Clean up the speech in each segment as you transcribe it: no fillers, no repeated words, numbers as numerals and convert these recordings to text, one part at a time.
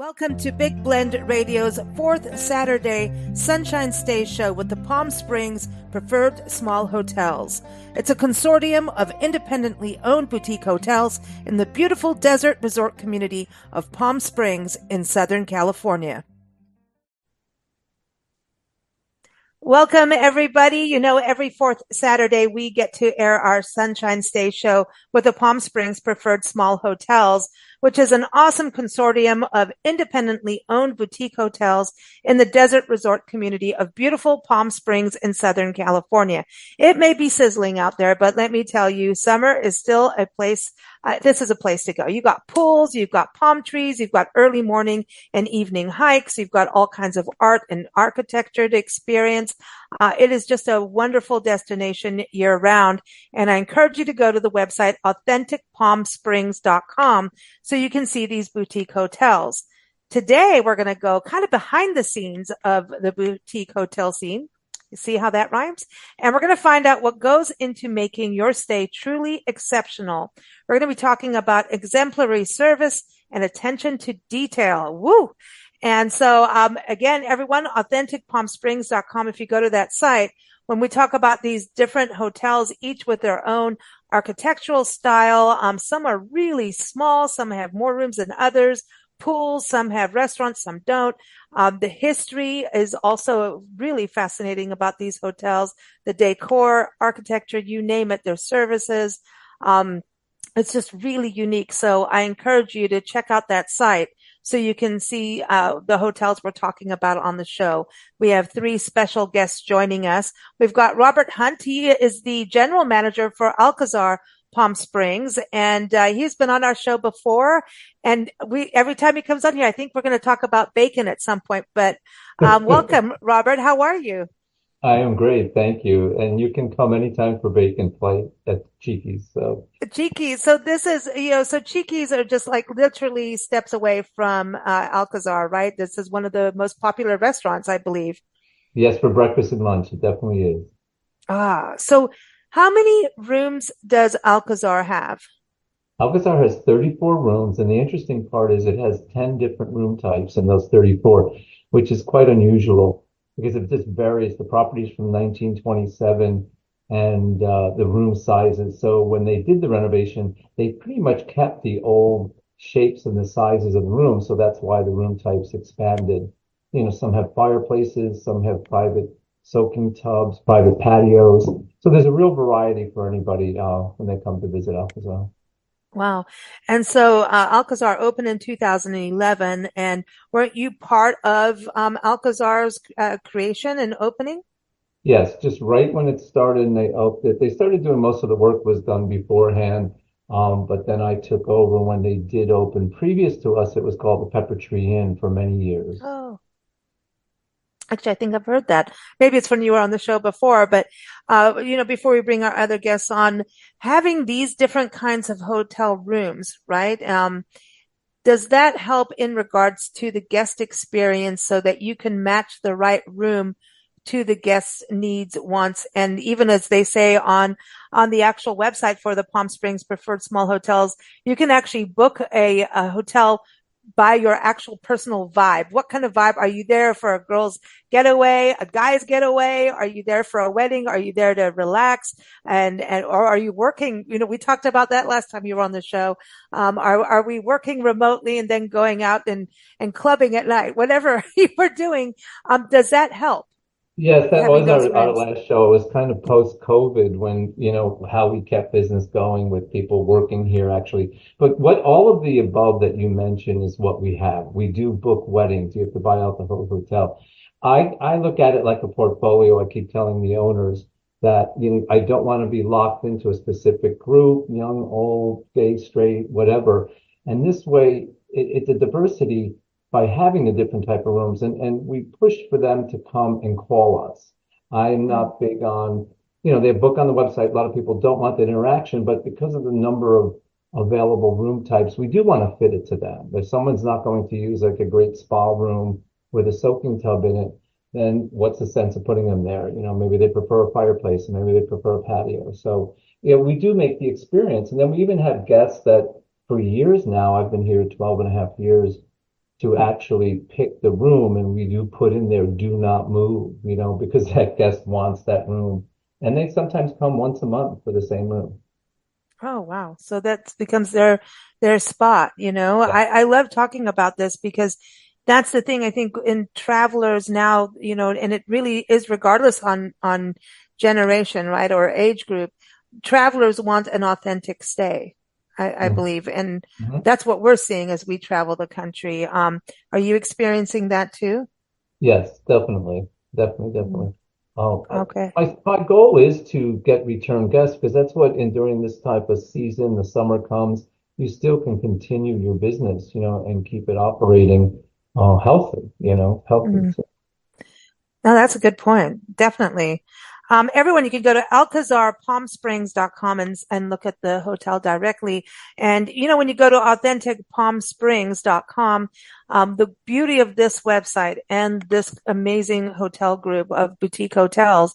Welcome to Big Blend Radio's fourth Saturday Sunshine Stay show with the Palm Springs Preferred Small Hotels. It's a consortium of independently owned boutique hotels in the beautiful desert resort community of Palm Springs in Southern California. Welcome, everybody. You know, every fourth Saturday, we get to air our Sunshine Stay show with the Palm Springs Preferred Small Hotels, which is an awesome consortium of independently owned boutique hotels in the desert resort community of beautiful Palm Springs in Southern California. It may be sizzling out there, but let me tell you, summer is still a place. This is a place to go. You've got pools, you've got palm trees, you've got early morning and evening hikes, you've got all kinds of art and architecture to experience. It is just a wonderful destination year round. And I encourage you to go to the website authenticpalmsprings.com so you can see these boutique hotels. Today, we're going to go kind of behind the scenes of the boutique hotel scene. You see how that rhymes? And we're going to find out what goes into making your stay truly exceptional. We're going to be talking about exemplary service and attention to detail. Woo! And so, again, everyone, authenticpalmsprings.com. If you go to that site, when we talk about these different hotels, each with their own architectural style, some are really small, some have more rooms than others, pools, some have restaurants, some don't. The history is also really fascinating about these hotels, the decor, architecture, you name it, their services. It's just really unique. So I encourage you to check out that site so you can see the hotels we're talking about on the show. We have three special guests joining us. We've got Robert Hunt. He is the general manager for Alcazar Palm Springs, and he's been on our show before. And every time he comes on here, I think we're going to talk about bacon at some point. But welcome, Robert. How are you? I am great, thank you. And you can come anytime for bacon flight at Cheeky's. Cheeky's. So this is, so Cheeky's are just like literally steps away from Alcazar, right? This is one of the most popular restaurants, I believe. Yes, for breakfast and lunch, it definitely is. So how many rooms does Alcazar have? Alcazar has 34 rooms, and the interesting part is it has 10 different room types in those 34, which is quite unusual because it just varies. The property's from 1927 and the room sizes. So when they did the renovation, they pretty much kept the old shapes and the sizes of the rooms. So that's why the room types expanded. You know, some have fireplaces, some have private soaking tubs, private patios. So there's a real variety for anybody when they come to visit Alcazar. Wow. And so Alcazar opened in 2011, and weren't you part of Alcazar's creation and opening? Yes, just right when it started and they opened it, they started doing most of the work was done beforehand. But then I took over when they did open. Previous to us, it was called the Pepper Tree Inn for many years. Oh. Actually, I think I've heard that. Maybe it's when you were on the show before, but, before we bring our other guests on, having these different kinds of hotel rooms, right? Does that help in regards to the guest experience so that you can match the right room to the guest's needs, wants, and even as they say on the actual website for the Palm Springs Preferred Small Hotels, you can actually book a hotel by your actual personal vibe. What kind of vibe? Are you there for a girl's getaway, a guy's getaway? Are you there for a wedding? Are you there to relax? Or are you working? We talked about that last time you were on the show. Are we working remotely and then going out and clubbing at night? Whatever you were doing, does that help? Yes, that Having was those our rooms? last show. It was kind of post-COVID when, how we kept business going with people working here actually. But what all of the above that you mentioned is what we have. We do book weddings. You have to buy out the whole hotel. I look at it like a portfolio. I keep telling the owners that, I don't want to be locked into a specific group, young, old, gay, straight, whatever. And this way, it's a diversity by having the different type of rooms, and we push for them to come and call us. I'm not big on, they book on the website. A lot of people don't want that interaction, but because of the number of available room types, we do want to fit it to them. If someone's not going to use like a great spa room with a soaking tub in it, then what's the sense of putting them there? Maybe they prefer a fireplace and maybe they prefer a patio. So, we do make the experience. And then we even have guests that for years now, I've been here 12 and a half years, to actually pick the room, and we do put in there, do not move, because that guest wants that room. And they sometimes come once a month for the same room. Oh, wow. So that becomes their spot, you know. Yeah. I love talking about this because that's the thing I think in travelers now, and it really is regardless on generation, right, or age group. Travelers want an authentic stay, I Mhm. believe. And Mhm. that's what we're seeing as we travel the country. Are you experiencing that too? Yes, definitely. Definitely, Mm, definitely. Oh, okay. my goal is to get return guests because that's what in during this type of season, the summer comes, you still can continue your business, and keep it operating healthy, healthy. Mm. No, that's a good point. Definitely. Everyone, you can go to alcazarpalmsprings.com and look at the hotel directly. And, when you go to authenticpalmsprings.com, the beauty of this website and this amazing hotel group of boutique hotels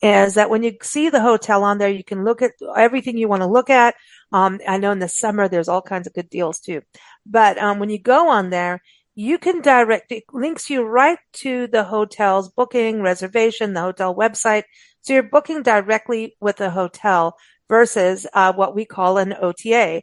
is that when you see the hotel on there, you can look at everything you want to look at. I know in the summer, there's all kinds of good deals too. But, when you go on there, you can it links you right to the hotel's booking, reservation, the hotel website. So you're booking directly with the hotel versus what we call an OTA,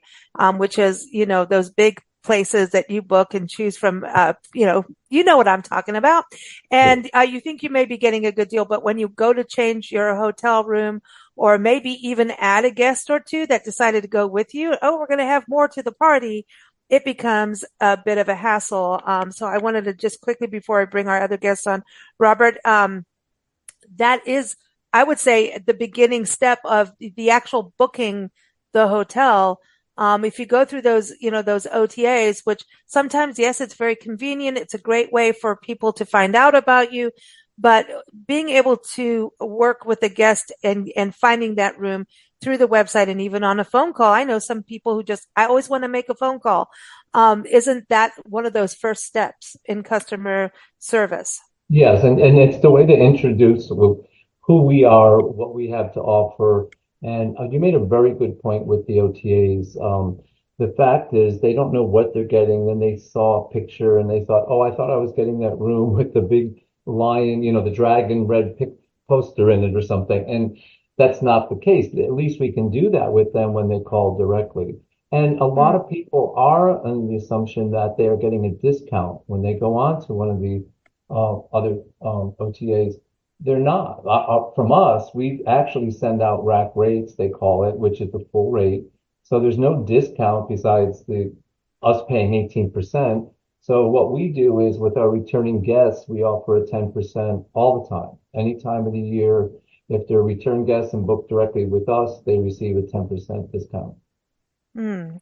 which is, those big places that you book and choose from, you know what I'm talking about. Yeah. And you think you may be getting a good deal, but when you go to change your hotel room or maybe even add a guest or two that decided to go with you, oh, we're going to have more to the party, it becomes a bit of a hassle. So I wanted to just quickly, before I bring our other guests on, Robert, that is, I would say, the beginning step of the actual booking the hotel. If you go through those, those OTAs, which sometimes, yes, it's very convenient. It's a great way for people to find out about you, but being able to work with a guest and finding that room through the website and even on a phone call. I know some people who I always want to make a phone call. Isn't that one of those first steps in customer service? Yes, and it's the way to introduce who we are, what we have to offer. And you made a very good point with the OTAs. The fact is, they don't know what they're getting. Then they saw a picture and they thought, oh, I thought I was getting that room with the big lion, the dragon red poster in it or something. And that's not the case. At least we can do that with them when they call directly. And a lot Mm, of people are under the assumption that they are getting a discount when they go on to one of the other OTAs. They're not. From us, we actually send out rack rates, they call it, which is the full rate. So there's no discount besides the us paying 18%. So what we do is with our returning guests, we offer a 10% all the time, any time of the year. If they're return guests and book directly with us, they receive a 10% discount.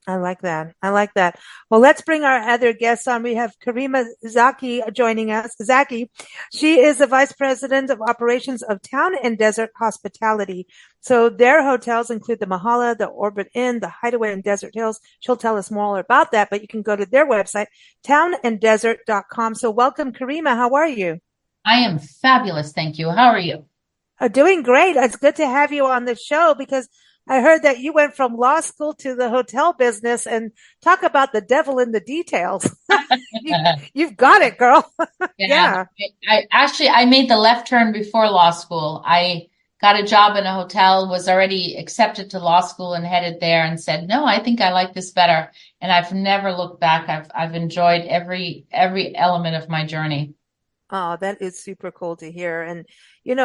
I like that. I like that. Well, let's bring our other guests on. We have Karima Zaki joining us. Zaki, she is the Vice President of Operations of Town and Desert Hospitality. So their hotels include the Mahala, the Orbit Inn, the Hideaway, and Desert Hills. She'll tell us more about that, but you can go to their website, townanddesert.com. So welcome, Karima. How are you? I am fabulous, thank you. How are you? Doing great. It's good to have you on the show because I heard that you went from law school to the hotel business and talk about the devil in the details. you, you've got it, girl. Yeah, Yeah. I made the left turn before law school. I got a job in a hotel, was already accepted to law school and headed there and said, "No, I think I like this better." And I've never looked back. I've enjoyed every element of my journey. Oh, that is super cool to hear. And,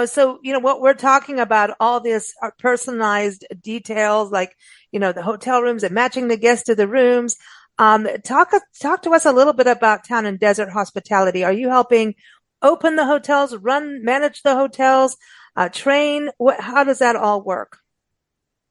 so, what we're talking about, all this are personalized details, like, the hotel rooms and matching the guests to the rooms. Talk to us a little bit about Town and Desert Hospitality. Are you helping open the hotels, manage the hotels, train? How does that all work?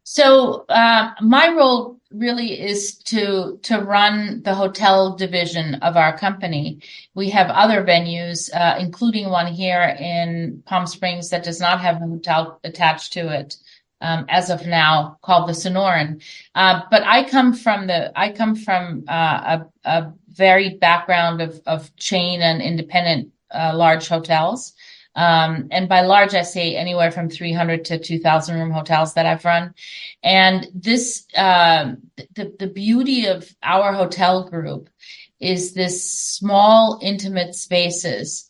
So my role really is to run the hotel division of our company. We have other venues, including one here in Palm Springs that does not have a hotel attached to it, as of now, called the Sonoran. But I come from a varied background of chain and independent large hotels. And by large, I say anywhere from 300 to 2,000 room hotels that I've run. And the beauty of our hotel group is this small, intimate spaces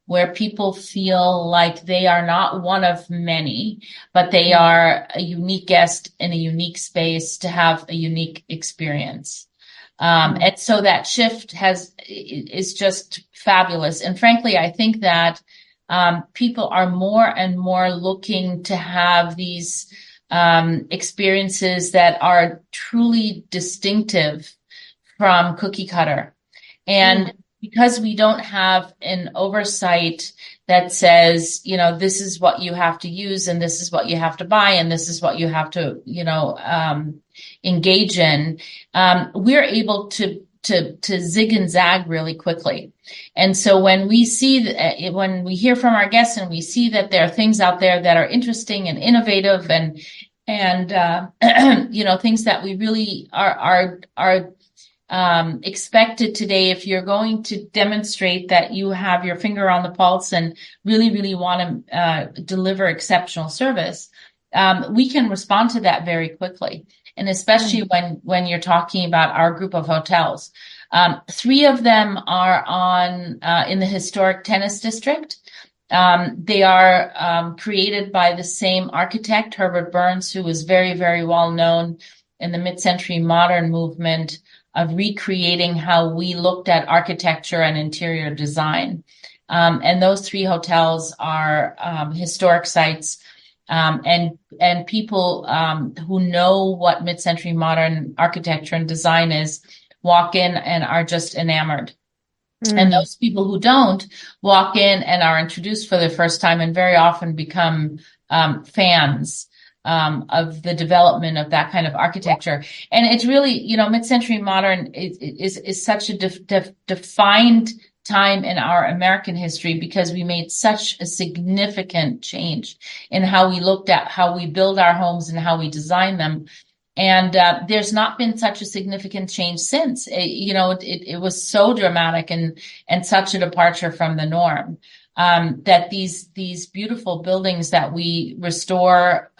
where people feel like they are not one of many, but they are a unique guest in a unique space to have a unique experience. And so that shift is just fabulous. And frankly, I think that people are more and more looking to have these experiences that are truly distinctive from cookie cutter. And because we don't have an oversight that says, this is what you have to use and this is what you have to buy and this is what you have to, engage in, we're able to zig and zag really quickly. And so when we when we hear from our guests and we see that there are things out there that are interesting and innovative and things that we really are expected today, if you're going to demonstrate that you have your finger on the pulse and really, really want to deliver exceptional service, we can respond to that very quickly. And especially when you're talking about our group of hotels. 3 of them are in the historic tennis district. They are created by the same architect, Herbert Burns, who was very, very well known in the mid-century modern movement of recreating how we looked at architecture and interior design. And those 3 hotels are historic sites. And people who know what mid-century modern architecture and design is walk in and are just enamored. And those people who don't walk in and are introduced for the first time and very often become fans of the development of that kind of architecture. And it's really, mid-century modern is such a defined time in our American history because we made such a significant change in how we looked at how we build our homes and how we design them. And there's not been such a significant change since. It was so dramatic and such a departure from the norm that these beautiful buildings that we restore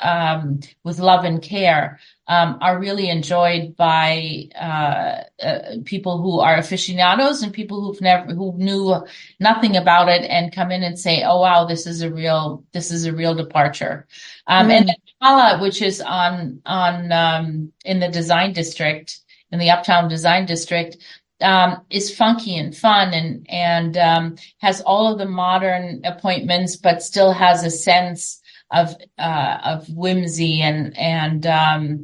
with love and care are really enjoyed by people who are aficionados and people who knew nothing about it and come in and say, "Oh wow, this is a real departure." And Mahala, which is on in the design district, in the Uptown Design District, is funky and fun and has all of the modern appointments, but still has a sense of whimsy and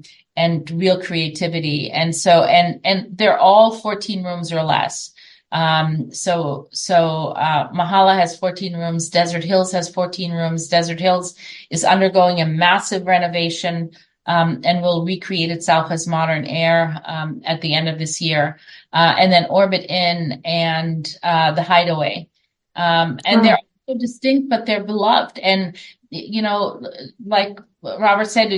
real creativity. And so, and they're all 14 rooms or less. So Mahala has 14 rooms. Desert Hills has 14 rooms. Desert Hills is undergoing a massive renovation, and will recreate itself as modern air, at the end of this year. And then Orbit Inn and, the Hideaway. And they're so distinct, but they're beloved. And, like Robert said,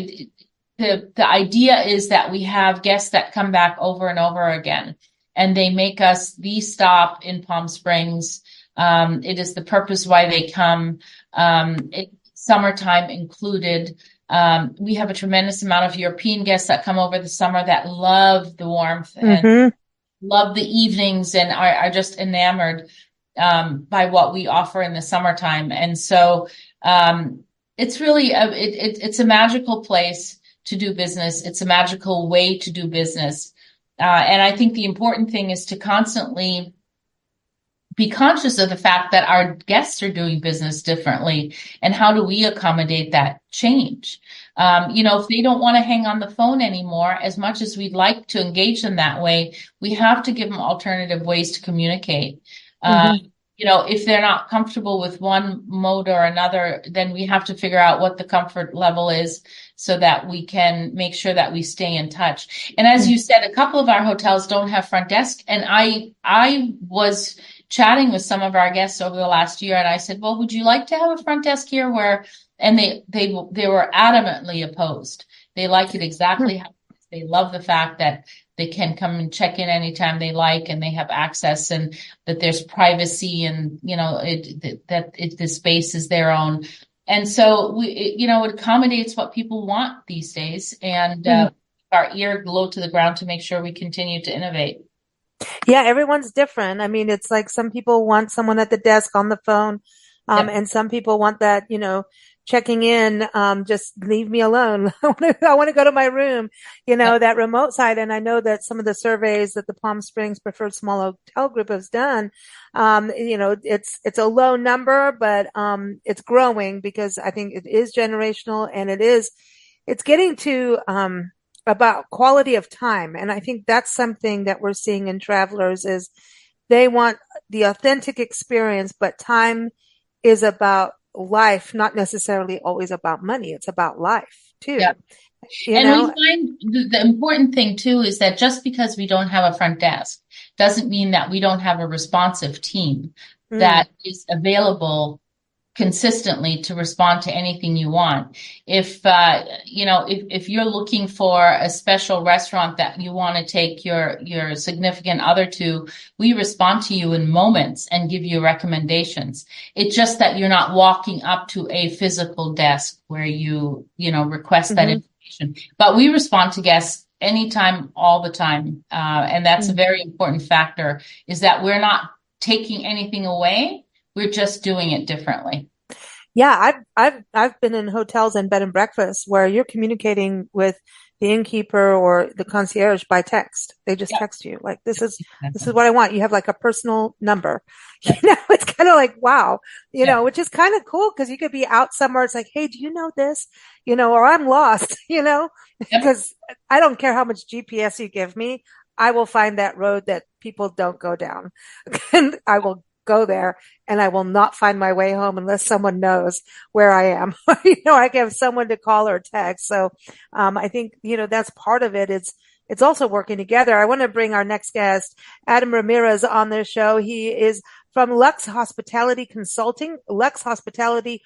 the idea is that we have guests that come back over and over again, and they make us the stop in Palm Springs. It is the purpose why they come, summertime included. We have a tremendous amount of European guests that come over the summer that love the warmth and love the evenings and are just enamored by what we offer in the summertime. And so it's really it's a magical place to do business. It's a magical way to do business. And I think the important thing is to constantly be conscious of the fact that our guests are doing business differently, and how do we accommodate that change? If they don't want to hang on the phone anymore, as much as we'd like to engage them that way, we have to give them alternative ways to communicate. If they're not comfortable with one mode or another, then we have to figure out what the comfort level is so that we can make sure that we stay in touch. And as you said, a couple of our hotels don't have front desk. And I was chatting with some of our guests over the last year, and I said, well, would you like to have a front desk here? And they were adamantly opposed. They like it exactly how it is. They love the fact that they can come and check in anytime they like, and they have access, and that there's privacy, and the space is their own. And so it accommodates what people want these days, and our ear glued to the ground to make sure we continue to innovate. Yeah, everyone's different. I mean, it's like some people want someone at the desk on the phone, Yep. and some people want that, checking in, just leave me alone. I want to go to my room, Yep. that remote side. And I know that some of the surveys that the Palm Springs Preferred Small Hotel Group has done, it's a low number, but, it's growing because I think it is generational and it's getting to, about quality of time. And I think that's something that we're seeing in travelers is they want the authentic experience, but time is about life, not necessarily always about money. It's about life too, Yep. you And we know? find the important thing too is that just because we don't have a front desk doesn't mean that we don't have a responsive team Mm, that is available consistently to respond to anything you want. If you're looking for a special restaurant that you want to take your significant other to, we respond to you in moments and give you recommendations. It's just that you're not walking up to a physical desk where request that hmm information. But we respond to guests anytime, all the time. And that's a mm. very important factor, is that we're not taking anything away. We're just doing it differently. Yeah, I've been in hotels and bed and breakfasts where you're communicating with the innkeeper or the concierge by text. They just Yep. text you like, this is Exactly. what I want. You have like a personal number. Yep. It's kind of like, wow, Yep. which is kind of cool because you could be out somewhere. It's like, hey, do you know this? Or I'm lost, Yep. because I don't care how much GPS you give me. I will find that road that people don't go down and I will go there and I will not find my way home unless someone knows where I am. I can have someone to call or text. So, I think, that's part of it. It's also working together. I want to bring our next guest, Adam Ramirez, on the show. He is from Lux Hospitality Consulting. Lux Hospitality,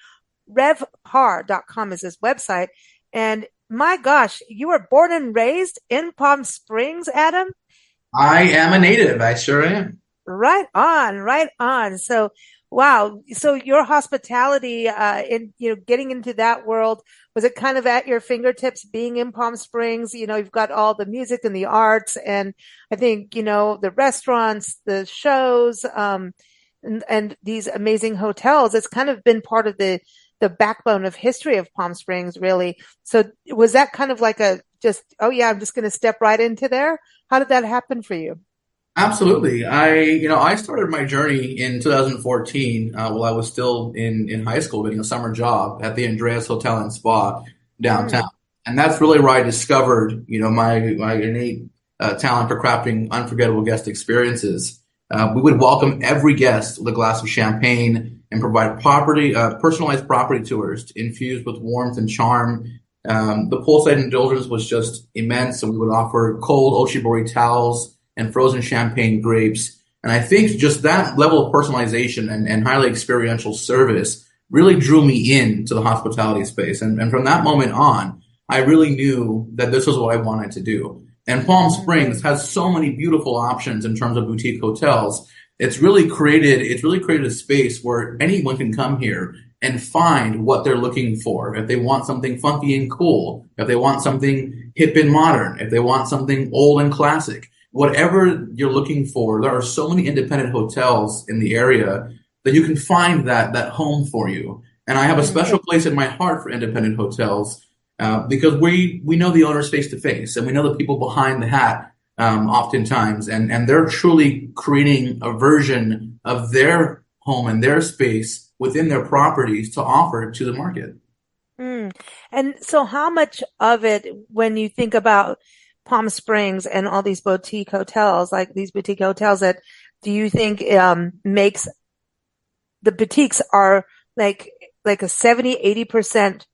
revpar.com is his website. And my gosh, you were born and raised in Palm Springs, Adam? I am a native. I sure am. Right on, right on. So, wow. So your hospitality, getting into that world, was it kind of at your fingertips being in Palm Springs? You've got all the music and the arts and I think, the restaurants, the shows, and these amazing hotels. It's kind of been part of the backbone of history of Palm Springs, really. So was that kind of like oh yeah, I'm just going to step right into there? How did that happen for you? Absolutely. I started my journey in 2014, while I was still in high school getting a summer job at the Andreas Hotel and Spa downtown. Mm, And that's really where I discovered, my innate talent for crafting unforgettable guest experiences. We would welcome every guest with a glass of champagne and provide personalized property tours infused with warmth and charm. The poolside indulgence was just immense, and we would offer cold Oshibori towels and frozen champagne grapes. And I think just that level of personalization and highly experiential service really drew me into the hospitality space. And from that moment on, I really knew that this was what I wanted to do. And Palm mm, Springs has so many beautiful options in terms of boutique hotels. It's really created a space where anyone can come here and find what they're looking for. If they want something funky and cool, if they want something hip and modern, if they want something old and classic, whatever you're looking for, there are so many independent hotels in the area that you can find that home for you. And I have a mm. special place in my heart for independent hotels, because we know the owners face to face and we know the people behind the hat, oftentimes, and they're truly creating a version of their home and their space within their properties to offer to the market. Mm. And so how much of it, when you think about Palm Springs and all these boutique hotels, like these boutique hotels that do you think makes the boutiques are like a 70-80%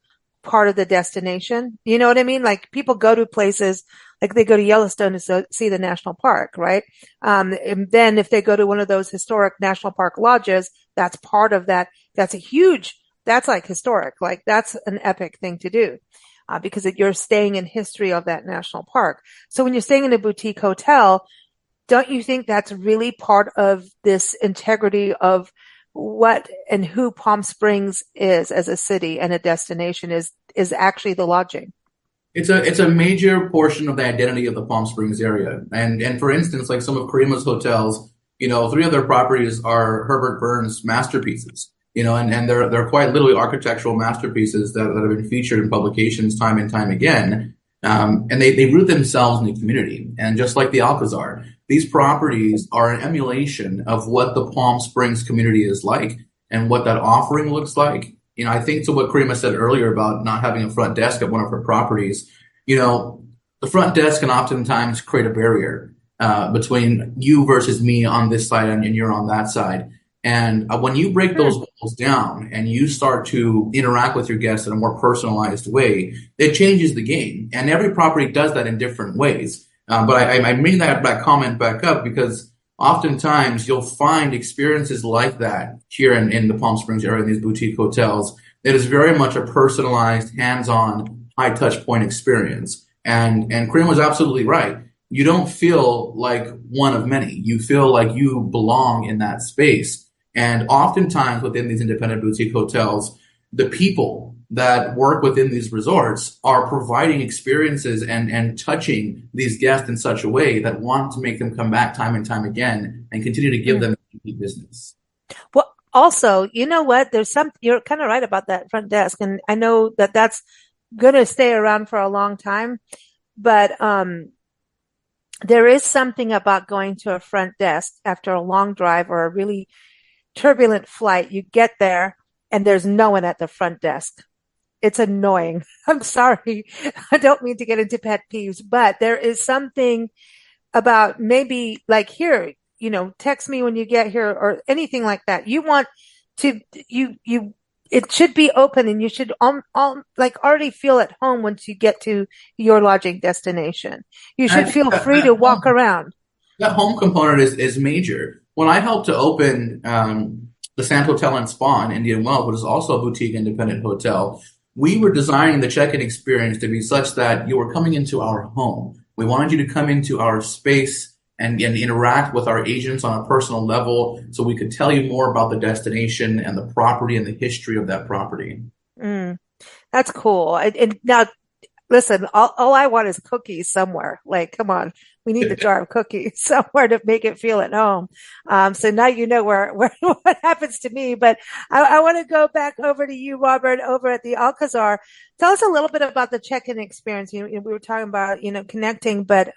part of the destination? You know what I mean? Like people go to places like they go to Yellowstone to see the national park, right? And then if they go to one of those historic national park lodges, that's part of that. That's like historic. Like that's an epic thing to do. Because you're staying in history of that national park. So when you're staying in a boutique hotel, don't you think that's really part of this integrity of what and who Palm Springs is as a city and a destination is actually the lodging? It's a major portion of the identity of the Palm Springs area. And for instance, like some of Karima's hotels, three of their properties are Herbert Burns masterpieces. And they're quite literally architectural masterpieces that have been featured in publications time and time again. And they root themselves in the community. And just like the Alcazar, these properties are an emulation of what the Palm Springs community is like and what that offering looks like. I think to what Karima said earlier about not having a front desk at one of her properties, the front desk can oftentimes create a barrier between you versus me on this side and you're on that side. And when you break those walls down and you start to interact with your guests in a more personalized way, it changes the game. And every property does that in different ways. But I bring that comment back up because oftentimes you'll find experiences like that here in the Palm Springs area, in these boutique hotels, that is very much a personalized, hands-on, high-touch point experience. And Kareem was absolutely right. You don't feel like one of many. You feel like you belong in that space. And oftentimes within these independent boutique hotels, the people that work within these resorts are providing experiences and touching these guests in such a way that want to make them come back time and time again and continue to give them business. Well, also, you know what? You're kind of right about that front desk. And I know that that's going to stay around for a long time, but, there is something about going to a front desk after a long drive or a really turbulent flight. You get there and there's no one at the front desk. It's annoying. I'm sorry. I don't mean to get into pet peeves, but there is something about maybe like here, text me when you get here or anything like that. You want to, it should be open and you should like already feel at home once you get to your lodging destination. You should feel free to walk around. That home component is major. When I helped to open the Sand Hotel and Spa in Indian Wells, which is also a boutique independent hotel, we were designing the check-in experience to be such that you were coming into our home. We wanted you to come into our space and interact with our agents on a personal level so we could tell you more about the destination and the property and the history of that property. That's cool. And now, listen, all I want is cookies somewhere. Like, come on, we need the jar of cookies somewhere to make it feel at home. So now you know where what happens to me. But I want to go back over to you, Robert, over at the Alcazar. Tell us a little bit about the check-in experience. We were talking about, connecting, but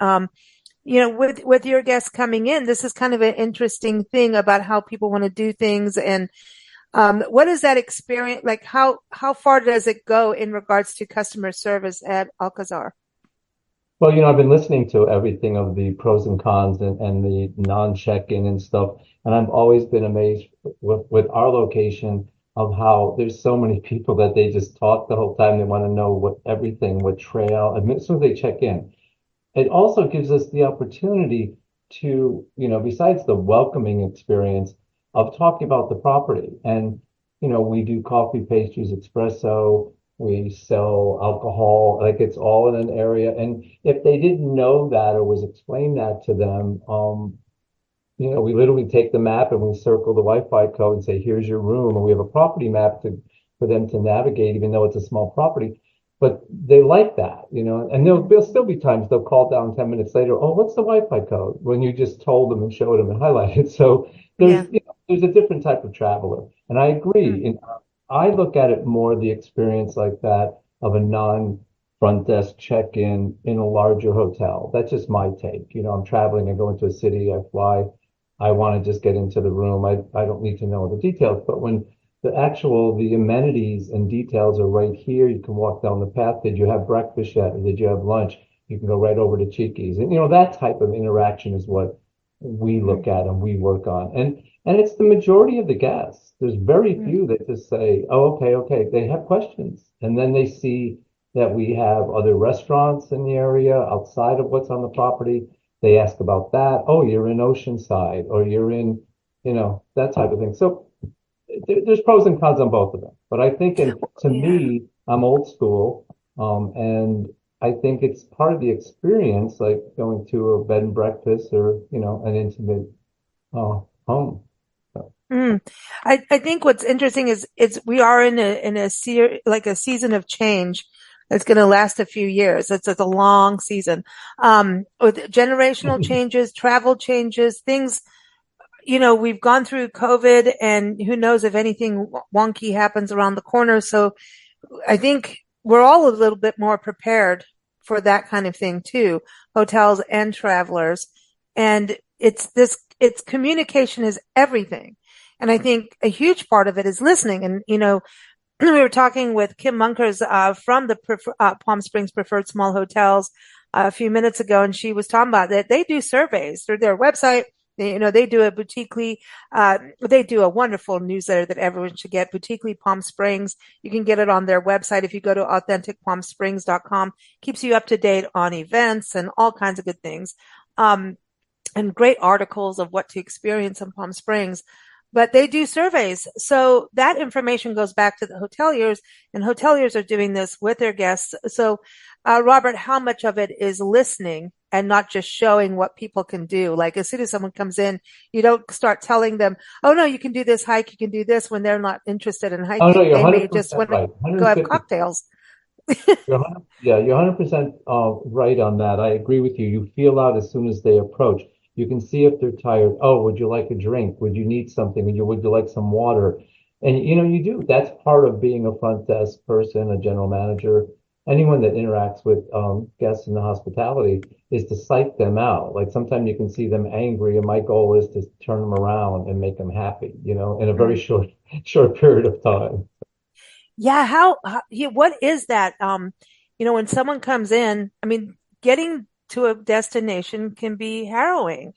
with your guests coming in, this is kind of an interesting thing about how people want to do things. And what is that experience like? How far does it go in regards to customer service at Alcazar? Well, I've been listening to everything of the pros and cons and the non-check-in and stuff. And I've always been amazed with our location of how there's so many people that they just talk the whole time. They want to know what trail, as soon as they check in. It also gives us the opportunity to, besides the welcoming experience of talking about the property. And, we do coffee, pastries, espresso, we sell alcohol, like it's all in an area. And if they didn't know that or was explained that to them, we literally take the map and we circle the Wi-Fi code and say, here's your room. And we have a property map for them to navigate, even though it's a small property. But they like that, and there'll still be times they'll call down 10 minutes later. Oh, what's the Wi-Fi code? When you just told them and showed them and highlighted. So there's a different type of traveler. And I agree. I look at it more the experience like that of a non-front desk check-in in a larger hotel. That's just my take. I'm traveling, I go into a city, I fly, I want to just get into the room. I don't need to know the details. But when the amenities and details are right here. You can walk down the path. Did you have breakfast yet? Or did you have lunch? You can go right over to Cheeky's. And, that type of interaction is what we look at and we work on. And it's the majority of the guests. There's very few that just say, oh, okay. They have questions. And then they see that we have other restaurants in the area outside of what's on the property. They ask about that. Oh, you're in Oceanside or you're in, that type of thing. So there's pros and cons on both of them, but I think, to me, I'm old school, and I think it's part of the experience, like going to a bed and breakfast or an intimate home. So. I think what's interesting is we are in a season of change, It's going to last a few years. It's a long season. With generational changes, travel changes, things, we've gone through COVID, and who knows if anything wonky happens around the corner. So I think we're all a little bit more prepared for that kind of thing too, hotels and travelers. And it's communication is everything. And I think a huge part of it is listening. And, we were talking with Kim Munkers from the Palm Springs Preferred Small Hotels a few minutes ago, and she was talking about that they do surveys through their website. They do a Boutiquely, they do a wonderful newsletter that everyone should get, Boutiquely Palm Springs. You can get it on their website if you go to authenticpalmsprings.com. Keeps you up to date on events and all kinds of good things. And great articles of what to experience in Palm Springs. But they do surveys. So that information goes back to the hoteliers, and hoteliers are doing this with their guests. So, Robert, how much of it is listening and not just showing what people can do? Like as soon as someone comes in, you don't start telling them, oh no, you can do this hike, you can do this, when they're not interested in hiking. Oh no, you're They may 100% just want right. to go have cocktails. You're 100% right on that. I agree with you. You feel out as soon as they approach. You can see if they're tired. Oh, would you like a drink? Would you need something? Would you like some water? And you do. That's part of being a front desk person, a general manager, anyone that interacts with guests in the hospitality, is to psych them out. Like sometimes you can see them angry, and my goal is to turn them around and make them happy, in a very short period of time. Yeah. What is that? When someone comes in, I mean, getting to a destination can be harrowing.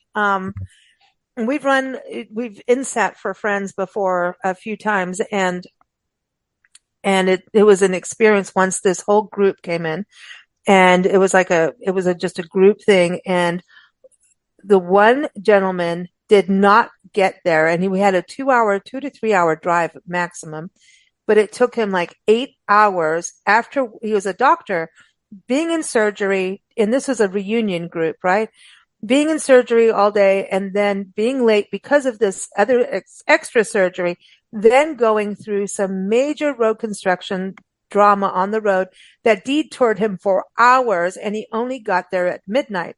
We've insat for friends before a few times, and it was an experience once. This whole group came in, and it was just a group thing. And the one gentleman did not get there, and we had a 2 to 3 hour drive maximum, but it took him like 8 hours after he was a doctor, being in surgery, and this was a reunion group, right? Being in surgery all day and then being late because of this other extra surgery, then going through some major road construction drama on the road that detoured him for hours, and he only got there at midnight.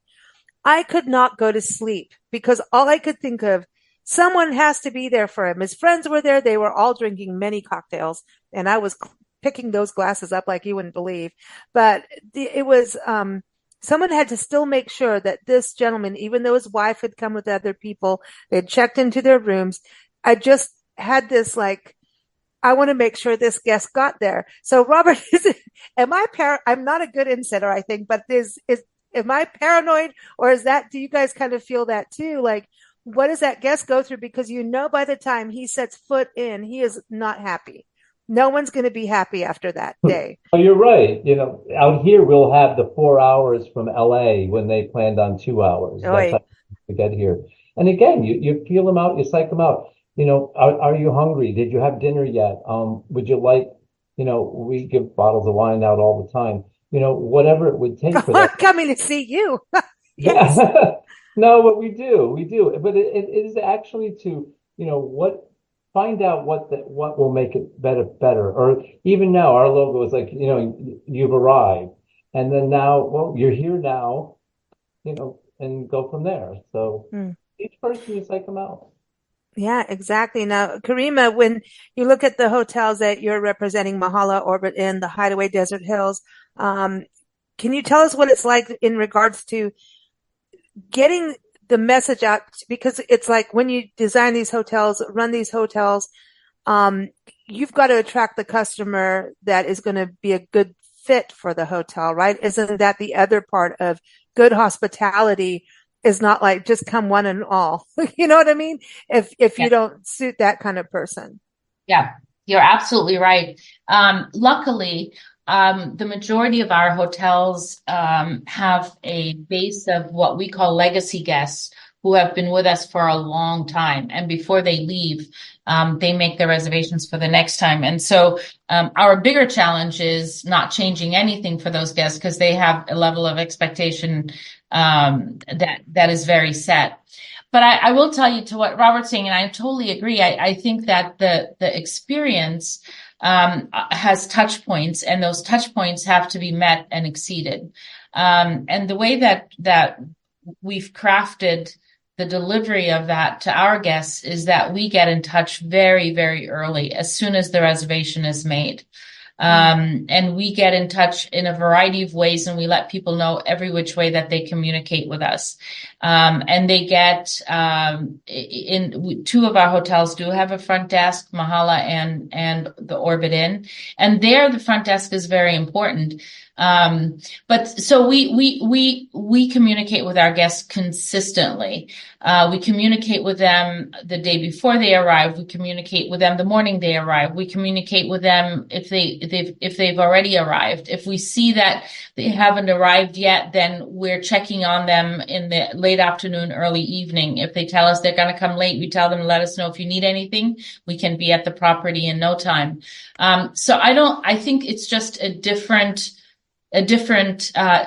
I could not go to sleep because all I could think of, someone has to be there for him. His friends were there. They were all drinking many cocktails, and I was picking those glasses up like you wouldn't believe. But it was, someone had to still make sure that this gentleman, even though his wife had come with other people, they had checked into their rooms. I just had this I want to make sure this guest got there. So Robert, I'm not a good insider, I think, but am I paranoid, or do you guys kind of feel that too? Like, what does that guest go through? Because by the time he sets foot in, he is not happy. No one's going to be happy after that day. Oh, you're right. Out here we'll have the 4 hours from LA when they planned on 2 hours. That's how to get here. And again, you feel them out, you psych them out. Are you hungry? Did you have dinner yet? Would you like, we give bottles of wine out all the time. Whatever it would take for that. I'm coming to see you. Yes. No, but we do. But it is actually to, find out what will make it better. Or even now, our logo is like, you've arrived, and then now, well, you're here now, and go from there. So each person, you psych them out. Yeah, exactly. Now, Karima, when you look at the hotels that you're representing, Mahala, Orbit Inn, the Hideaway Desert Hills, can you tell us what it's like in regards to getting the message out? Because it's like when you design these hotels, run these hotels, you've got to attract the customer that is going to be a good fit for the hotel, right? Isn't that the other part of good hospitality? Is not like just come one and all. You know what I mean? If you don't suit that kind of person. Yeah, you're absolutely right. Luckily, the majority of our hotels have a base of what we call legacy guests who have been with us for a long time. And before they leave, they make their reservations for the next time. And so our bigger challenge is not changing anything for those guests because they have a level of expectation that is very set. But I will tell you, to what Robert's saying, and I totally agree. I think that the experience has touch points, and those touch points have to be met and exceeded. And the way that we've crafted the delivery of that to our guests is that we get in touch very, very early, as soon as the reservation is made. And we get in touch in a variety of ways, and we let people know every which way that they communicate with us. And they get, two of our hotels do have a front desk, Mahala and the Orbit Inn. And there, the front desk is very important. But so we communicate with our guests consistently. We communicate with them the day before they arrive. We communicate with them the morning they arrive. We communicate with them if they've already arrived. If we see that they haven't arrived yet, then we're checking on them in the late afternoon, early evening. If they tell us they're going to come late, we tell them to let us know if you need anything. We can be at the property in no time. So I think it's just a different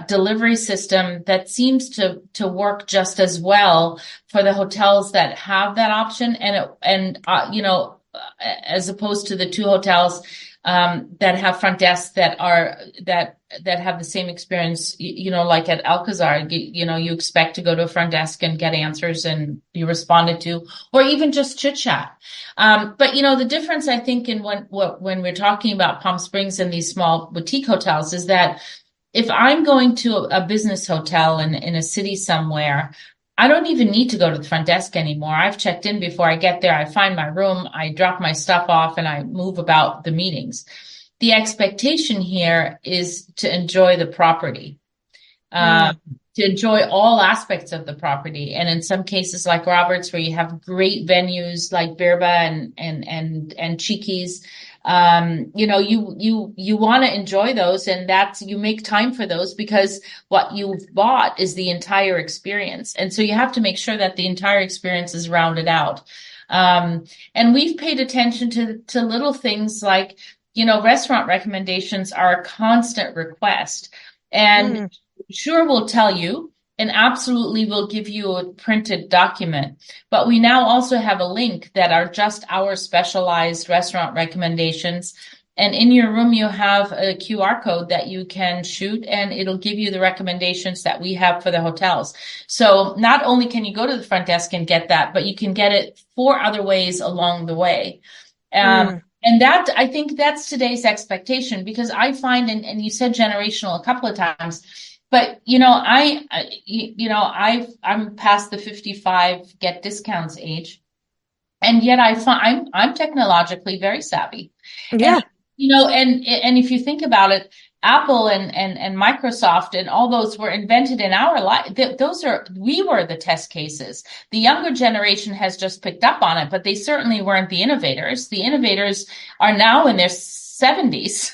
delivery system that seems to work just as well for the hotels that have that option, and as opposed to the two hotels that have front desks that have the same experience, like at Alcazar, you expect to go to a front desk and get answers and be responded to, or even just chit chat. But the difference, I think, in when we're talking about Palm Springs and these small boutique hotels is that if I'm going to a business hotel in a city somewhere, I don't even need to go to the front desk anymore. I've checked in before I get there. I find my room, I drop my stuff off, and I move about the meetings. The expectation here is to enjoy the property, to enjoy all aspects of the property. And in some cases, like Roberts, where you have great venues like Birba and Cheeky's, you want to enjoy those, and you make time for those, because what you've bought is the entire experience. And so you have to make sure that the entire experience is rounded out. And we've paid attention to little things like, restaurant recommendations are a constant request, and sure, we'll tell you, and absolutely will give you a printed document. But we now also have a link that are just our specialized restaurant recommendations. And in your room, you have a QR code that you can shoot, and it'll give you the recommendations that we have for the hotels. So not only can you go to the front desk and get that, but you can get it 4 other ways along the way. And that, I think that's today's expectation, because I find, and you said generational a couple of times, but, I'm past the 55 get discounts age, and yet I find I'm technologically very savvy. Yeah. And if you think about it, Apple and Microsoft and all those were invented in our life. We were the test cases. The younger generation has just picked up on it, but they certainly weren't the innovators. The innovators are now in their 70s.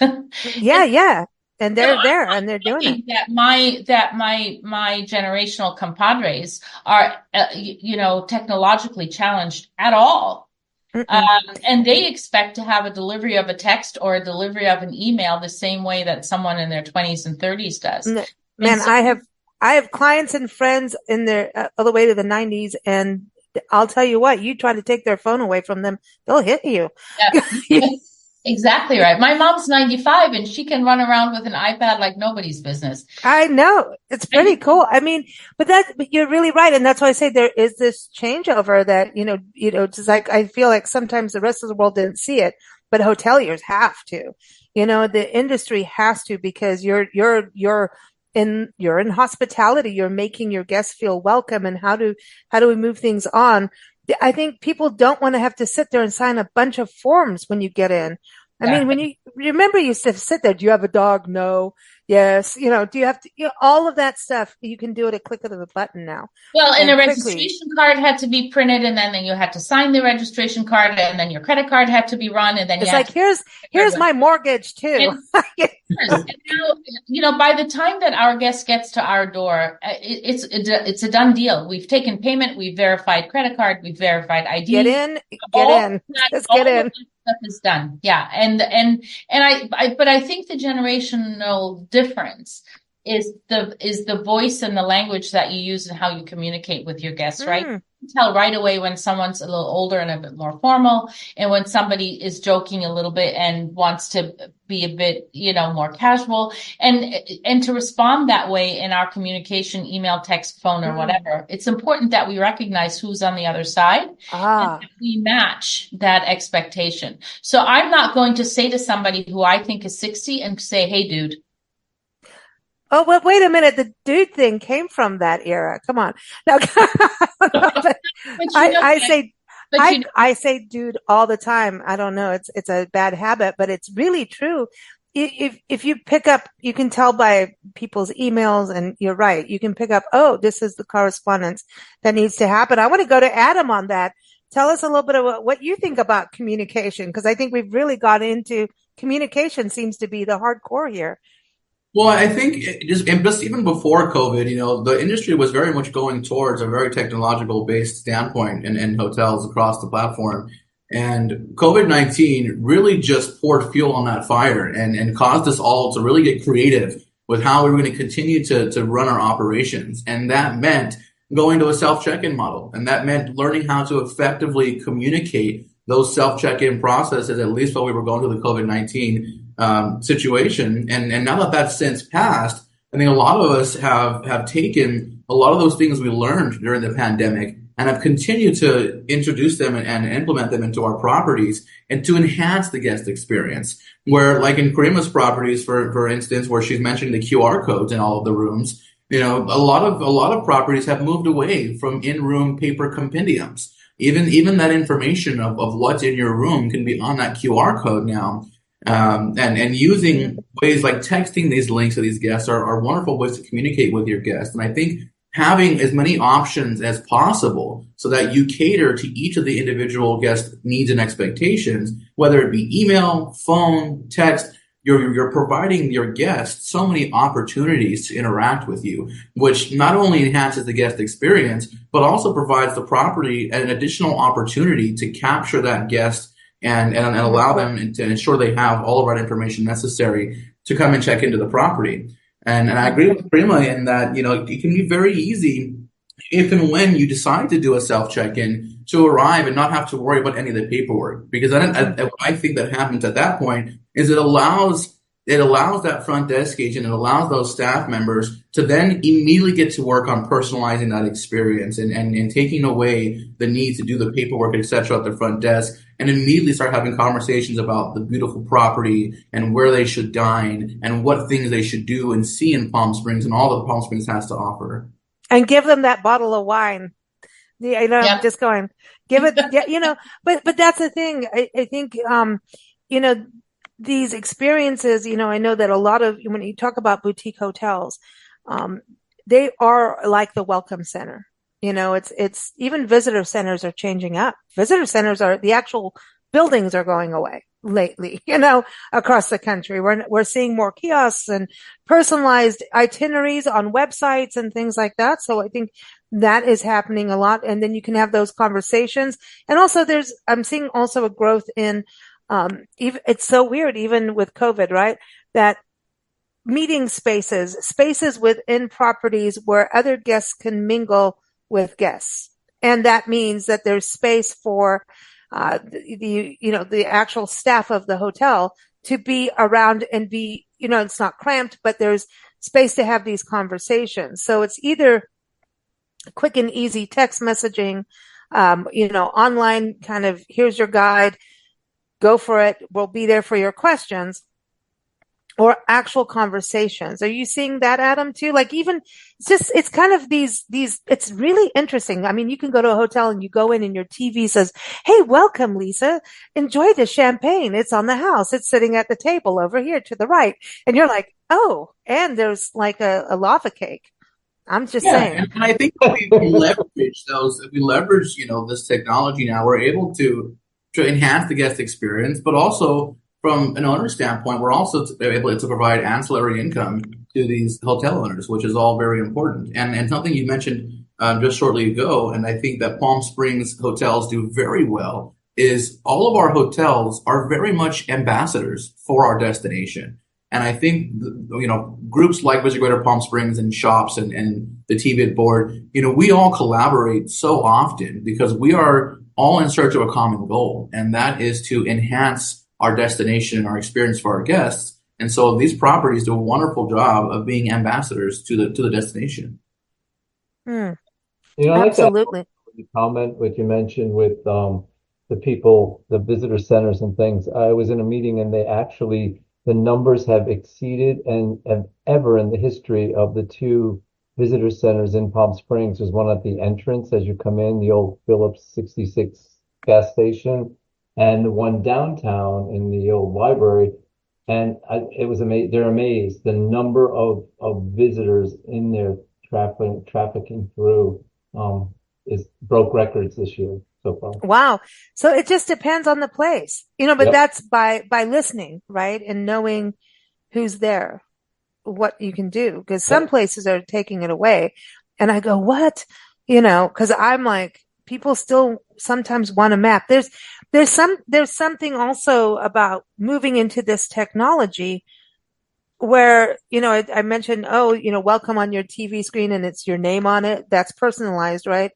Yeah. And they're there, and they're doing it. That my generational compadres are, technologically challenged at all. And they expect to have a delivery of a text or a delivery of an email the same way that someone in their 20s and 30s does. Man, I have clients and friends in their all the way to the 90s, and I'll tell you what, you try to take their phone away from them, they'll hit you. Yeah. Exactly right. My mom's 95, and she can run around with an iPad like nobody's business. I know. It's pretty cool. I mean, but you're really right. And that's why I say there is this changeover that, just like, I feel like sometimes the rest of the world didn't see it, but hoteliers have to, the industry has to, because you're in hospitality, you're making your guests feel welcome. And how do we move things on? I think people don't want to have to sit there and sign a bunch of forms when you get in. I mean, when you remember, you used to sit there. Do you have a dog? No. Yes. Do you have to, all of that stuff, you can do it at a click of the button now. Well, and a registration card had to be printed, and then you had to sign the registration card, and then your credit card had to be run, and then it's like, here's my mortgage too. And now, by the time that our guest gets to our door, it's a done deal. We've taken payment, we've verified credit card, we've verified ID. Get in. Let's get in. Stuff is done. Yeah. But I think the generational difference is the voice and the language that you use and how you communicate with your guests, right? Mm. You can tell right away when someone's a little older and a bit more formal, and when somebody is joking a little bit and wants to be a bit, more casual, and to respond that way in our communication, email, text, phone, or whatever. It's important that we recognize who's on the other side and that we match that expectation. So I'm not going to say to somebody who I think is 60 and say, "Hey, dude." Oh, well, wait a minute. The dude thing came from that era. Come on. No, I say dude all the time. I don't know. It's a bad habit, but it's really true. If you pick up, you can tell by people's emails, and you're right. You can pick up, oh, this is the correspondence that needs to happen. I want to go to Adam on that. Tell us a little bit about what you think about communication, because I think we've really got into communication seems to be the hardcore here. Well, I think just even before COVID, the industry was very much going towards a very technological based standpoint in hotels across the platform. And COVID-19 really just poured fuel on that fire and caused us all to really get creative with how we were going to continue to run our operations. And that meant going to a self-check-in model. And that meant learning how to effectively communicate those self-check-in processes, at least while we were going through the COVID-19 situation. And now that that's since passed, I think a lot of us have taken a lot of those things we learned during the pandemic and have continued to introduce them and implement them into our properties and to enhance the guest experience. Where, like in Karima's properties, for instance, where she's mentioning the QR codes in all of the rooms, a lot of properties have moved away from in-room paper compendiums. Even that information of what's in your room can be on that QR code now. And using ways like texting these links to these guests are wonderful ways to communicate with your guests. And I think having as many options as possible so that you cater to each of the individual guest needs and expectations, whether it be email, phone, text, you're providing your guests so many opportunities to interact with you, which not only enhances the guest experience, but also provides the property an additional opportunity to capture that guest and allow them to ensure they have all the right information necessary to come and check into the property. And I agree with Prima in that, it can be very easy if and when you decide to do a self-check-in to arrive and not have to worry about any of the paperwork. Because I think that happens at that point is it allows that front desk agent, it allows those staff members to then immediately get to work on personalizing that experience and taking away the need to do the paperwork, et cetera, at the front desk, and immediately start having conversations about the beautiful property and where they should dine and what things they should do and see in Palm Springs and all that Palm Springs has to offer. And give them that bottle of wine. Yeah, just going, give it, but that's the thing. I think, these experiences, I know that a lot of, when you talk about boutique hotels, they are like the welcome center. It's even visitor centers are changing up. Visitor centers the actual buildings are going away lately, across the country. We're seeing more kiosks and personalized itineraries on websites and things like that. So I think that is happening a lot. And then you can have those conversations. And also I'm seeing also a growth in, it's so weird, even with COVID, right? That meeting spaces within properties where other guests can mingle with guests. And that means that there's space for, the actual staff of the hotel to be around and be, it's not cramped, but there's space to have these conversations. So it's either quick and easy text messaging, online kind of, here's your guide, go for it. We'll be there for your questions, or actual conversations. Are you seeing that, Adam, too? Like even it's kind of these, it's really interesting. I mean, you can go to a hotel and you go in and your TV says, "Hey, welcome, Lisa. Enjoy the champagne. It's on the house. It's sitting at the table over here to the right." And you're like, "Oh, and there's like a lava cake." I'm just saying. And I think if we leverage this technology now, we're able to enhance the guest experience, but also from an owner standpoint, we're also able to provide ancillary income to these hotel owners, which is all very important. And something you mentioned just shortly ago, and I think that Palm Springs hotels do very well, is all of our hotels are very much ambassadors for our destination. And I think, groups like Visit Greater Palm Springs and shops and the TVIT board, we all collaborate so often because we are all in search of a common goal, and that is to enhance our destination and our experience for our guests. And so these properties do a wonderful job of being ambassadors to the destination. Mm, I like that absolutely. comment, what you mentioned with the people, the visitor centers and things. I was in a meeting and the numbers have exceeded and ever in the history of the two visitor centers in Palm Springs. There's one at the entrance as you come in, the old Phillips 66 gas station, and the one downtown in the old library. And it was amazing. They're amazed the number of visitors in there trafficking through is broke records this year so far. Wow. So it just depends on the place, but Yep. that's by listening, right? And knowing who's there, what you can do. Because some places are taking it away. And I go, what? Because I'm like, people still sometimes want a map. There's something also about moving into this technology where, I mentioned, welcome on your TV screen and it's your name on it. That's personalized, right?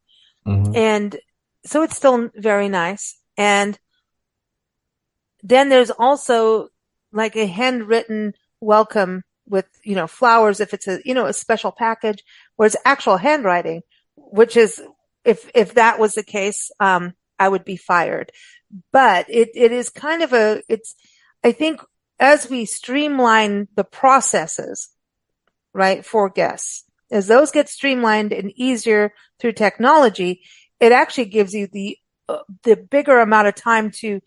Mhm. And so it's still very nice. And then there's also like a handwritten welcome with, flowers if it's a special package where it's actual handwriting, which is, if that was the case, I would be fired. But it is kind of I think as we streamline the processes, right, for guests, as those get streamlined and easier through technology, it actually gives you the bigger amount of time to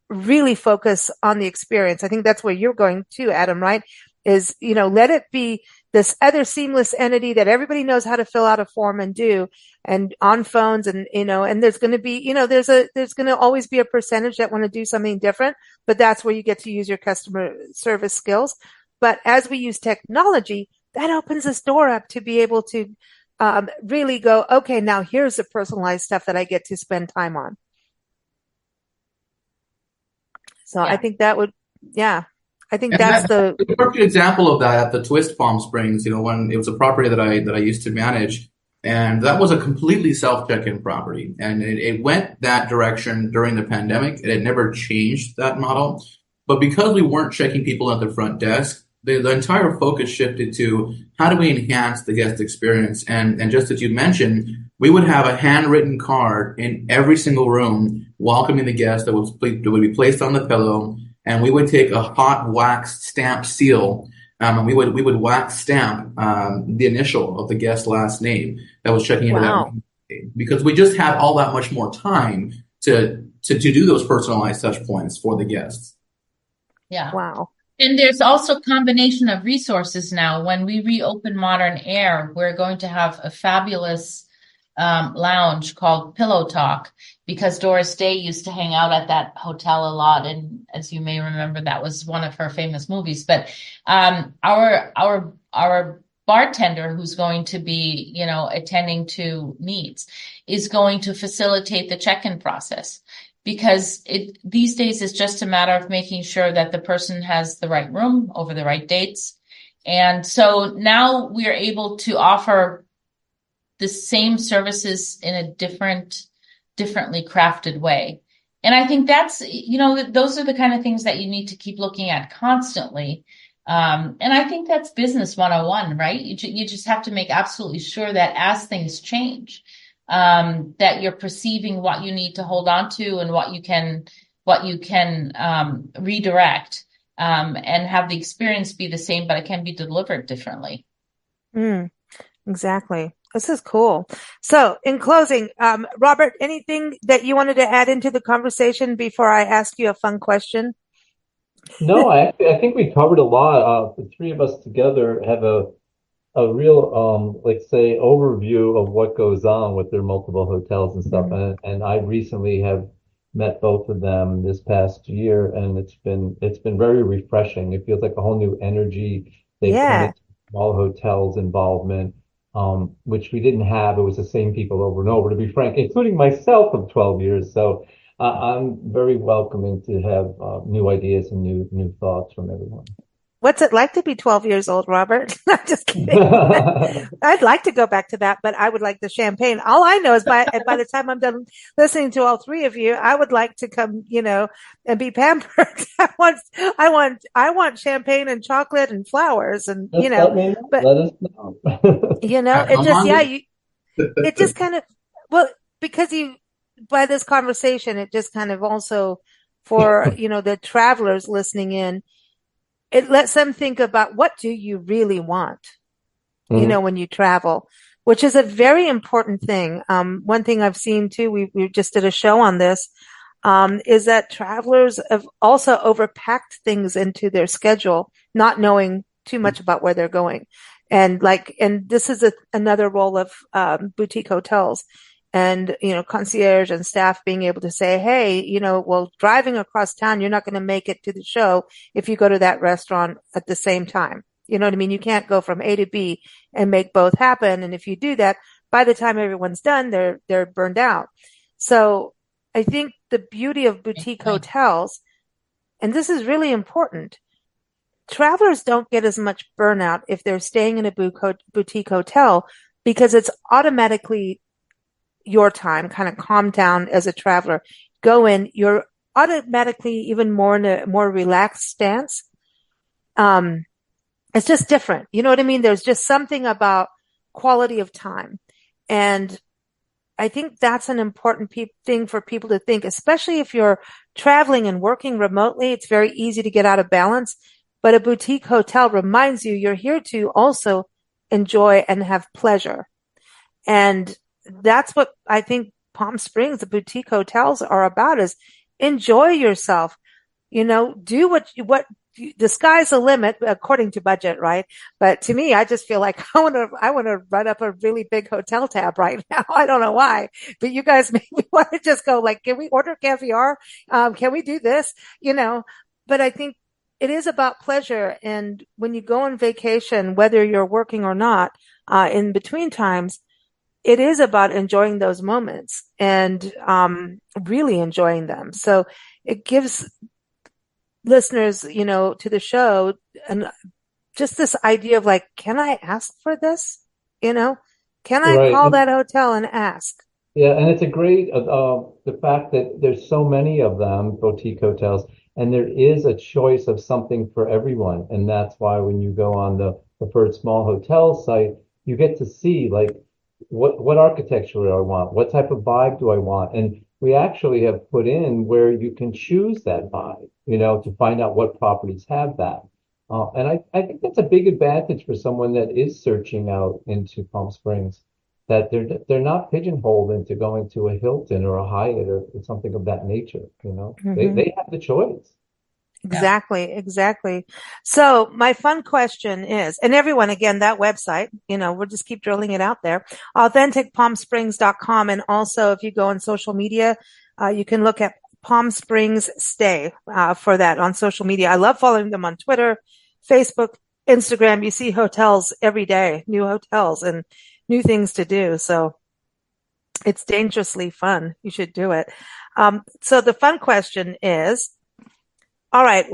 really focus on the experience. I think that's where you're going to, Adam, right? Is, let it be this other seamless entity that everybody knows how to fill out a form and do, and on phones, and, and there's going to be, there's going to always be a percentage that want to do something different, but that's where you get to use your customer service skills. But as we use technology, that opens this door up to be able to really go, okay, now here's the personalized stuff that I get to spend time on. So I think that would, I think that's the perfect example of that at the Twist Palm Springs, when it was a property that I used to manage, and that was a completely self check-in property. And it went that direction during the pandemic. It had never changed that model. But because we weren't checking people at the front desk, the entire focus shifted to how do we enhance the guest experience. And just as you mentioned, we would have a handwritten card in every single room welcoming the guest that would be placed on the pillow. And we would take a hot wax stamped seal, and we would wax stamp the initial of the guest's last name that was checking into that room, because we just had all that much more time to do those personalized touch points for the guests. Yeah. Wow. And there's also a combination of resources now. When we reopen Modern Air, we're going to have a fabulous lounge called Pillow Talk, because Doris Day used to hang out at that hotel a lot, and as you may remember, that was one of her famous movies. But our bartender, who's going to be attending to needs, is going to facilitate the check-in process, because these days it's just a matter of making sure that the person has the right room over the right dates. And so now we are able to offer the same services in a differently crafted way. And I think that's, those are the kind of things that you need to keep looking at constantly. And I think that's business 101, right? You just have to make absolutely sure that as things change, that you're perceiving what you need to hold on to and what you can redirect, and have the experience be the same, but it can be delivered differently. Exactly. This is cool. So in closing, Robert, anything that you wanted to add into the conversation before I ask you a fun question? No, I think we covered a lot. The three of us together have a real, like say, overview of what goes on with their multiple hotels and stuff. And I recently have met both of them this past year, and it's been very refreshing. It feels like a whole new energy they've put into small hotels involvement, which we didn't have. It was the same people over and over, to be frank, including myself of 12 years. So I'm very welcoming to have new ideas and new thoughts from everyone. What's it like to be 12 years old, Robert? I'm just kidding. I'd like to go back to that, but I would like the champagne. All I know is by the time I'm done listening to all three of you, I would like to come, and be pampered. I want champagne and chocolate and flowers and, Just let me know. but Let us know. it just, I'm yeah, hungry. it just kind of, well, because by this conversation, it just kind of also for, the travelers listening in, it lets them think about what do you really want, when you travel, which is a very important thing. One thing I've seen too, we just did a show on this, is that travelers have also overpacked things into their schedule, not knowing too much about where they're going. And this is another role of, boutique hotels and, concierge and staff being able to say, hey, well, driving across town, you're not going to make it to the show if you go to that restaurant at the same time. You know what I mean? You can't go from A to B and make both happen. And if you do that, by the time everyone's done, they're burned out. So I think the beauty of boutique hotels, and this is really important, travelers don't get as much burnout if they're staying in a boutique hotel because it's automatically your time, kind of calm down as a traveler. Go in, you're automatically even more in a more relaxed stance. It's just different. You know what I mean? There's just something about quality of time. And I think that's an important thing for people to think, especially if you're traveling and working remotely. It's very easy to get out of balance, but a boutique hotel reminds you you're here to also enjoy and have pleasure. And that's what I think Palm Springs, the boutique hotels are about, is enjoy yourself, do what the sky's the limit according to budget, right? But to me, I just feel like I want to run up a really big hotel tab right now. I don't know why, but you guys maybe want to just go like, can we order caviar? Can we do this? But I think it is about pleasure. And when you go on vacation, whether you're working or not, in between times, it is about enjoying those moments and really enjoying them. So it gives listeners, to the show, and just this idea of like, can I ask for this? Can I call that hotel and ask? Yeah, and it's a great the fact that there's so many of them, boutique hotels, and there is a choice of something for everyone. And that's why when you go on the preferred small hotel site, you get to see like what architecture do I want? What type of vibe do I want? And we actually have put in where you can choose that vibe, to find out what properties have that. And I think that's a big advantage for someone that is searching out into Palm Springs, that they're not pigeonholed into going to a Hilton or a Hyatt or something of that nature. They have the choice. Exactly. So my fun question is, and everyone, again, that website, we'll just keep drilling it out there, authenticpalmsprings.com. And also if you go on social media, you can look at Palm Springs Stay, for that on social media. I love following them on Twitter, Facebook, Instagram. You see hotels every day, new hotels and new things to do. So it's dangerously fun. You should do it. So the fun question is, all right,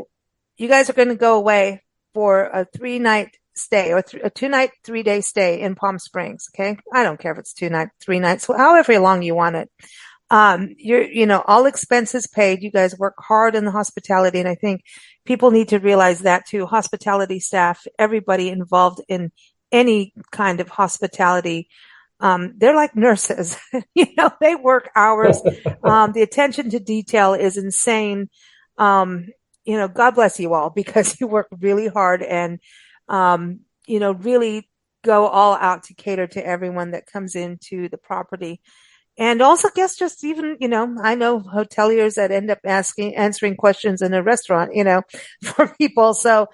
you guys are going to go away for a 3-night stay or a 2-night, 3-day stay in Palm Springs. Okay. I don't care if it's 2 nights, 3 nights, however long you want it. You're, all expenses paid. You guys work hard in the hospitality. And I think people need to realize that too. Hospitality staff, everybody involved in any kind of hospitality, they're like nurses. They work hours. The attention to detail is insane. God bless you all because you work really hard and, really go all out to cater to everyone that comes into the property. And also, I guess just even, I know hoteliers that end up answering questions in a restaurant, for people. So,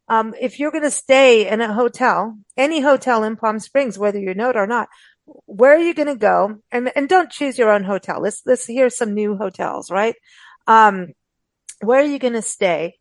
if you're going to stay in a hotel, any hotel in Palm Springs, whether you know it or not, where are you going to go? And don't choose your own hotel. Let's hear some new hotels, right? Where are you going to stay?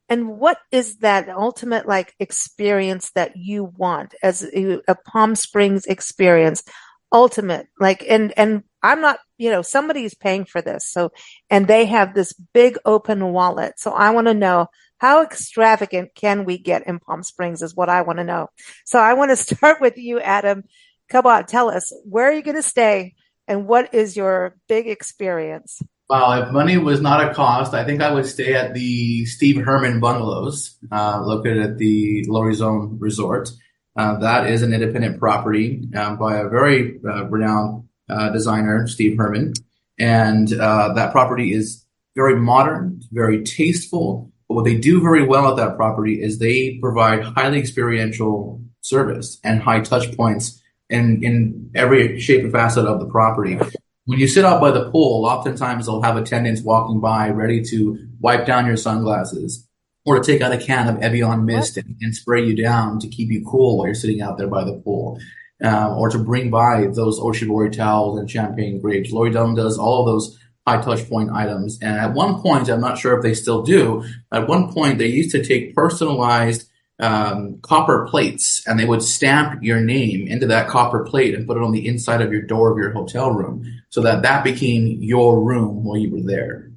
And what is that ultimate experience that you want as a Palm Springs experience? Ultimate, and I'm not somebody's paying for this. So, and they have this big open wallet. So I want to know, how extravagant can we get in Palm Springs is what I want to know. So I want to start with you, Adam. Come on, tell us, where are you going to stay and what is your big experience? Well, if money was not a cost, I think I would stay at the Steve Herman Bungalows, located at the Lower Zone Resort. That is an independent property by a very renowned designer, Steve Herman. And that property is very modern, very tasteful. But what they do very well at that property is they provide highly experiential service and high touch points in every shape and facet of the property. When you sit out by the pool, oftentimes they'll have attendants walking by ready to wipe down your sunglasses or to take out a can of Evian mist and spray you down to keep you cool while you're sitting out there by the pool. Or to bring by those Ocean towels and champagne grapes. Lori Dillon does all of those high touch point items. And at one point, I'm not sure if they still do, at one point they used to take personalized copper plates and they would stamp your name into that copper plate and put it on the inside of your door of your hotel room so that became your room while you were there.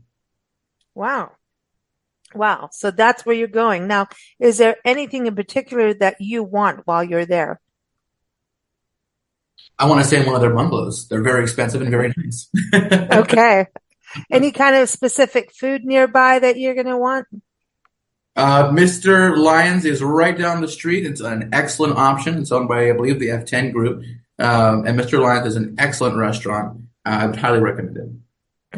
Wow. Wow. So that's where you're going. Now, is there anything in particular that you want while you're there? I want to stay in one of their bungalows. They're very expensive and very nice. Okay. Any kind of specific food nearby that you're going to want? Mr. Lyons is right down the street. It's an excellent option. It's owned by, I believe, the F10 group. And Mr. Lyons is an excellent restaurant. I would highly recommend it.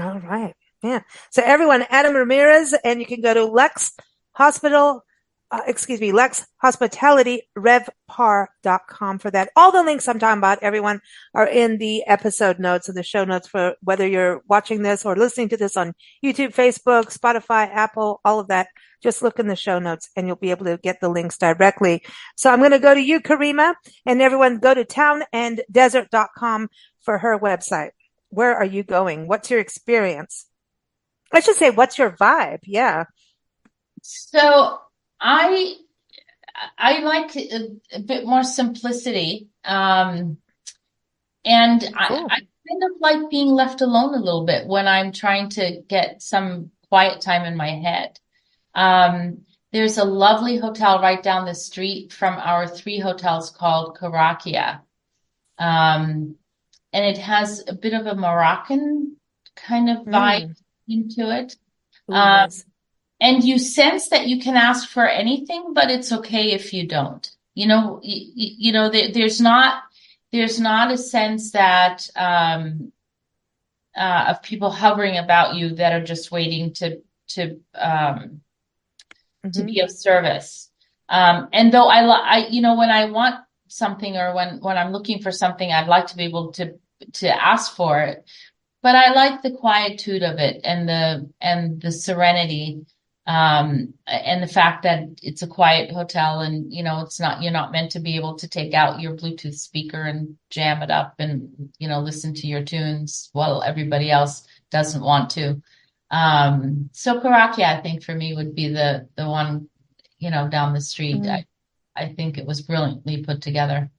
All right. Yeah. So everyone, Adam Ramirez, and you can go to Lex HospitalityRevPar.com for that. All the links I'm talking about, everyone, are in the episode notes and the show notes for whether you're watching this or listening to this on YouTube, Facebook, Spotify, Apple, all of that. Just look in the show notes and you'll be able to get the links directly. So I'm going to go to you, Karima, and everyone go to townanddesert.com for her website. Where are you going? What's your experience? I should say, what's your vibe? Yeah. So I like a bit more simplicity. And cool. I kind of like being left alone a little bit when I'm trying to get some quiet time in my head. There's a lovely hotel right down the street from our 3 hotels called Karakia. And it has a bit of a Moroccan kind of vibe into it. Nice. And you sense that you can ask for anything, but it's okay if you don't. There's not a sense that of people hovering about you that are just waiting to be of service. And though when I want something or when I'm looking for something, I'd like to be able to ask for it. But I like the quietude of it and the serenity. And the fact that it's a quiet hotel and, you're not meant to be able to take out your Bluetooth speaker and jam it up and, listen to your tunes while everybody else doesn't want to. So Karakia, I think for me would be the one, down the street. I think it was brilliantly put together.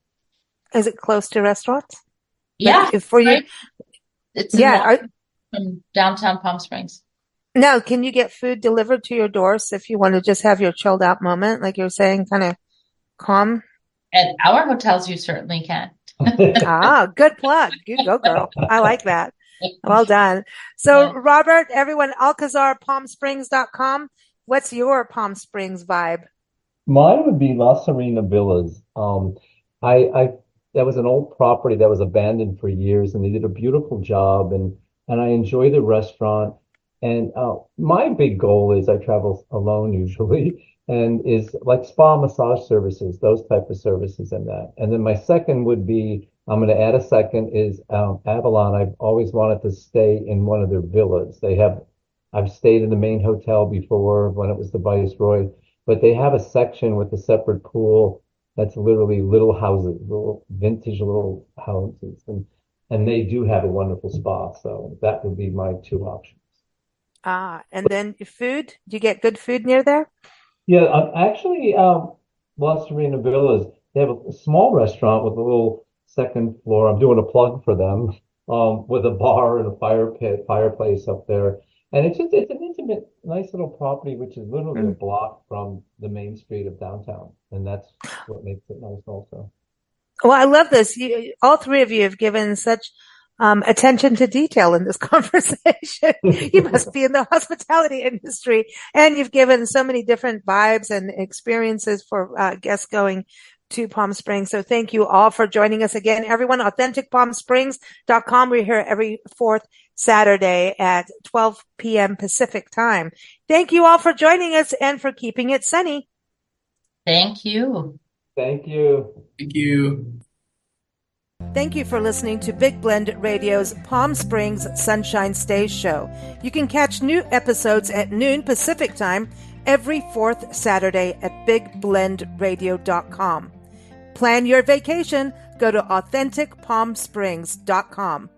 Is it close to restaurants? Yeah. For you. It's from downtown Palm Springs. Now, can you get food delivered to your doors if you want to just have your chilled out moment, like you're saying, kind of calm? At our hotels, you certainly can. Good plug. You go, girl. I like that. Well done. So, Robert, everyone, AlcazarPalmSprings.com. What's your Palm Springs vibe? Mine would be La Serena Villas. That was an old property that was abandoned for years, and they did a beautiful job, and I enjoy the restaurant. And my big goal is I travel alone usually, and is like spa massage services, those type of services and that. And then my second would be, I'm going to add a second, is Avalon. I've always wanted to stay in one of their villas. I've stayed in the main hotel before when it was the Viceroy, but they have a section with a separate pool that's literally little houses, little vintage little houses. And they do have a wonderful spa. So that would be my 2 options. And then your food, do you get good food near there? Yeah, actually, La Serena Villas, they have a small restaurant with a little second floor. I'm doing a plug for them. with a bar and a fireplace up there. And it's an intimate, nice little property, which is literally a block from the main street of downtown. And that's what makes it nice also. Well, I love this. All three of you have given such attention to detail in this conversation. You must be in the hospitality industry, and you've given so many different vibes and experiences for guests going to Palm Springs. So thank you all for joining us again. Everyone, authenticpalmsprings.com. We're here every fourth Saturday at 12 p.m. Pacific time. Thank you all for joining us and for keeping it sunny. Thank you. Thank you. Thank you. Thank you for listening to Big Blend Radio's Palm Springs Sunshine Stays show. You can catch new episodes at noon Pacific time every fourth Saturday at bigblendradio.com. Plan your vacation. Go to authenticpalmsprings.com.